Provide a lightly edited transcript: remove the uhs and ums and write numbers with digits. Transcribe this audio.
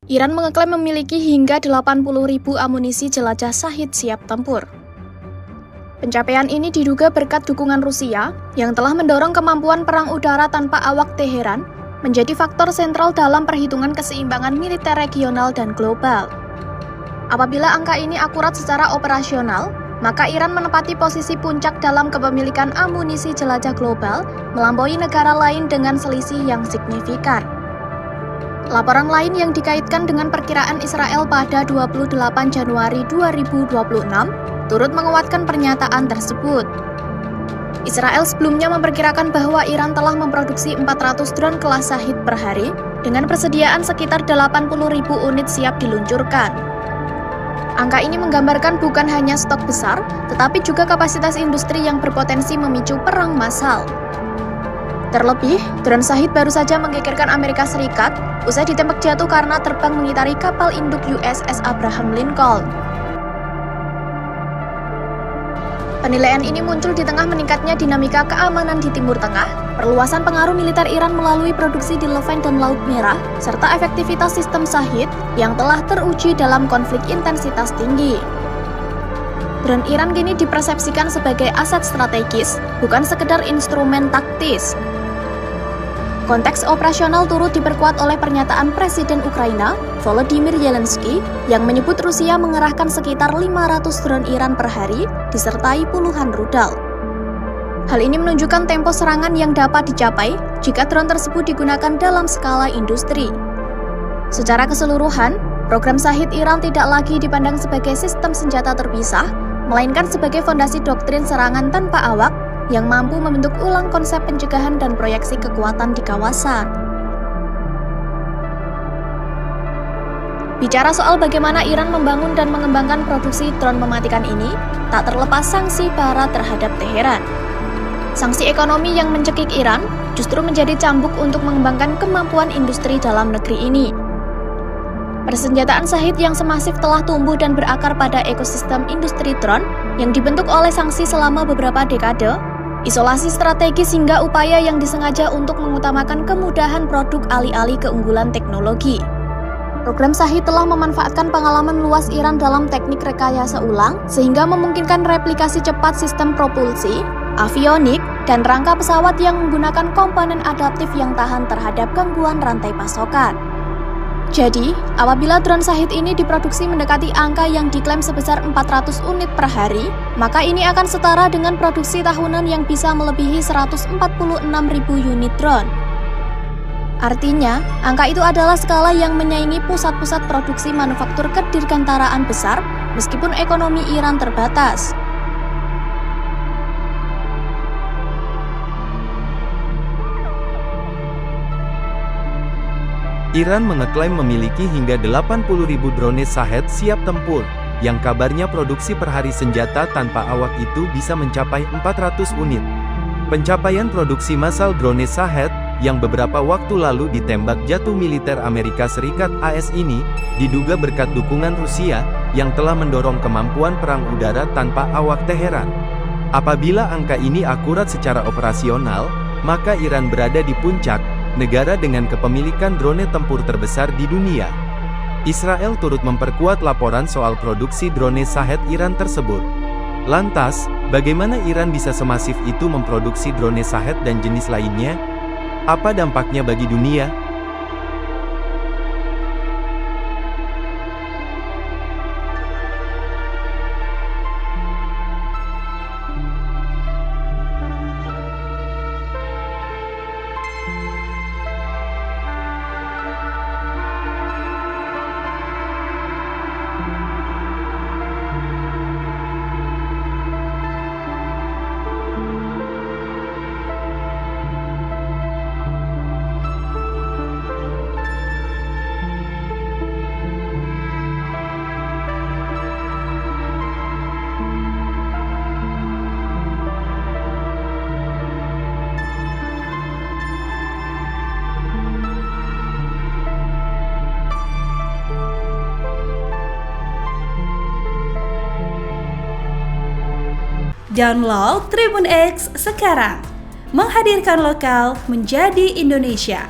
Iran mengeklaim memiliki hingga 80.000 amunisi jelajah Shahid siap tempur. Pencapaian ini diduga berkat dukungan Rusia yang telah mendorong kemampuan perang udara tanpa awak Teheran menjadi faktor sentral dalam perhitungan keseimbangan militer regional dan global. Apabila angka ini akurat secara operasional, maka Iran menempati posisi puncak dalam kepemilikan amunisi jelajah global, melampaui negara lain dengan selisih yang signifikan. Laporan lain yang dikaitkan dengan perkiraan Israel pada 28 Januari 2026 turut menguatkan pernyataan tersebut. Israel sebelumnya memperkirakan bahwa Iran telah memproduksi 400 drone kelas Shahid per hari dengan persediaan sekitar 80.000 unit siap diluncurkan. Angka ini menggambarkan bukan hanya stok besar, tetapi juga kapasitas industri yang berpotensi memicu perang massal. Terlebih, drone Shahid baru saja menggegerkan Amerika Serikat usai ditembak jatuh karena terbang mengitari kapal induk USS Abraham Lincoln. Penilaian ini muncul di tengah meningkatnya dinamika keamanan di Timur Tengah, perluasan pengaruh militer Iran melalui produksi di Levant dan Laut Merah, serta efektivitas sistem Shahid yang telah teruji dalam konflik intensitas tinggi. Drone Iran kini dipersepsikan sebagai aset strategis, bukan sekedar instrumen taktis. Konteks operasional turut diperkuat oleh pernyataan Presiden Ukraina, Volodymyr Zelensky, yang menyebut Rusia mengerahkan sekitar 500 drone Iran per hari, disertai puluhan rudal. Hal ini menunjukkan tempo serangan yang dapat dicapai jika drone tersebut digunakan dalam skala industri. Secara keseluruhan, program Shahid Iran tidak lagi dipandang sebagai sistem senjata terpisah, melainkan sebagai fondasi doktrin serangan tanpa awak yang mampu membentuk ulang konsep pencegahan dan proyeksi kekuatan di kawasan. Bicara soal bagaimana Iran membangun dan mengembangkan produksi drone mematikan ini, tak terlepas sanksi barat terhadap Teheran. Sanksi ekonomi yang mencekik Iran justru menjadi cambuk untuk mengembangkan kemampuan industri dalam negeri ini. Persenjataan Shahid yang semasif telah tumbuh dan berakar pada ekosistem industri drone yang dibentuk oleh sanksi selama beberapa dekade, isolasi strategis hingga upaya yang disengaja untuk mengutamakan kemudahan produk alih-alih keunggulan teknologi. Program Shahid telah memanfaatkan pengalaman luas Iran dalam teknik rekayasa ulang sehingga memungkinkan replikasi cepat sistem propulsi, avionik, dan rangka pesawat yang menggunakan komponen adaptif yang tahan terhadap gangguan rantai pasokan. Jadi, apabila drone Shahid ini diproduksi mendekati angka yang diklaim sebesar 400 unit per hari, maka ini akan setara dengan produksi tahunan yang bisa melebihi 146.000 unit drone. Artinya, angka itu adalah skala yang menyaingi pusat-pusat produksi manufaktur kedirgantaraan besar, meskipun ekonomi Iran terbatas. Iran mengeklaim memiliki hingga 80.000 drone Shahid siap tempur, yang kabarnya produksi per hari senjata tanpa awak itu bisa mencapai 400 unit. Pencapaian produksi massal drone Shahid, yang beberapa waktu lalu ditembak jatuh militer Amerika Serikat (AS) ini, diduga berkat dukungan Rusia, yang telah mendorong kemampuan perang udara tanpa awak Teheran. Apabila angka ini akurat secara operasional, maka Iran berada di puncak, negara dengan kepemilikan drone tempur terbesar di dunia. Israel turut memperkuat laporan soal produksi drone Shahid Iran tersebut. Lantas, bagaimana Iran bisa semasif itu memproduksi drone Shahid dan jenis lainnya? Apa dampaknya bagi dunia? Download Tribun X sekarang, menghadirkan lokal menjadi Indonesia.